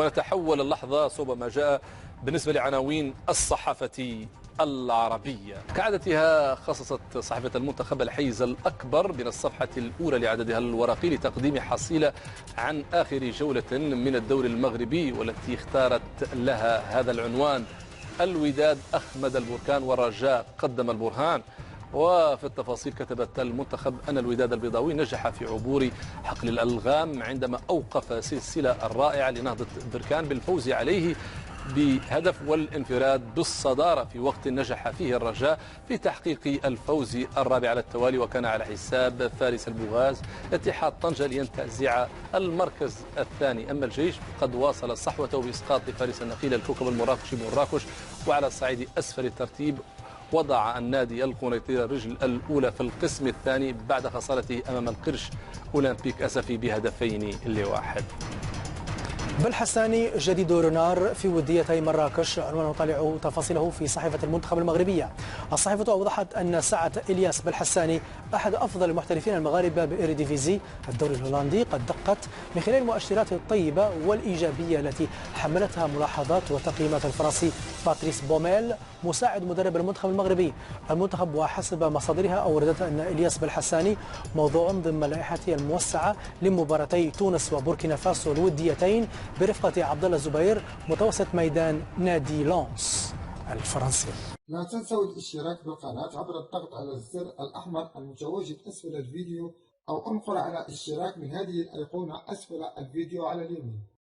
ونتحول اللحظة صوب ما جاء بالنسبة لعناوين الصحافة العربية. كعادتها خصصت صحيفة المنتخب الحيز الأكبر من الصفحة الأولى لعددها الورقي لتقديم حصيلة عن آخر جولة من الدوري المغربي، والتي اختارت لها هذا العنوان: الوداد أخمد البركان والرجاء قدم البرهان. وفي التفاصيل كتبت المنتخب أن الوداد البيضاوي نجح في عبور حقل الألغام عندما أوقف سلسلة رائعة لنهضة بركان بالفوز عليه بهدف والانفراد بالصدارة في وقت نجح فيه الرجاء في تحقيق الفوز الرابع على التوالي، وكان على حساب فارس البوغاز اتحاد طنجة لينتزع المركز الثاني. أما الجيش قد واصل صحوته بإسقاط فارس النخيل الكوكب المراكشي مراكش. وعلى الصعيد أسفل الترتيب وضع النادي القنيطري الرجل الأولى في القسم الثاني بعد خسارته أمام القرش أولمبيك أسفي ب2-1. بالحساني جديد رونار في وديتي مراكش، عنوان نطالع تفاصيله في صحيفة المنتخب المغربية. الصحيفة أوضحت أن سعة إلياس بالحساني أحد أفضل المحترفين المغاربة بإيريديفيزي الدوري الهولندي قد دقت من خلال المؤشرات الطيبة والإيجابية التي حملتها ملاحظات وتقييمات الفرنسي باتريس بوميل مساعد مدرب المنتخب المغربي. المنتخب وحسب مصادرها أوردت أن إلياس بالحساني موضوع ضمن لائحته الموسعة لمباراتي تونس وبوركينا فاسو الوديتين برفقة عبد الله الزبير متوسط ميدان نادي لونس الفرنسي. لا تنسوا الاشتراك بالقناة عبر الضغط على الزر الأحمر المتواجد أسفل الفيديو، أو انقر على الاشتراك من هذه الأيقونة أسفل الفيديو على اليمين.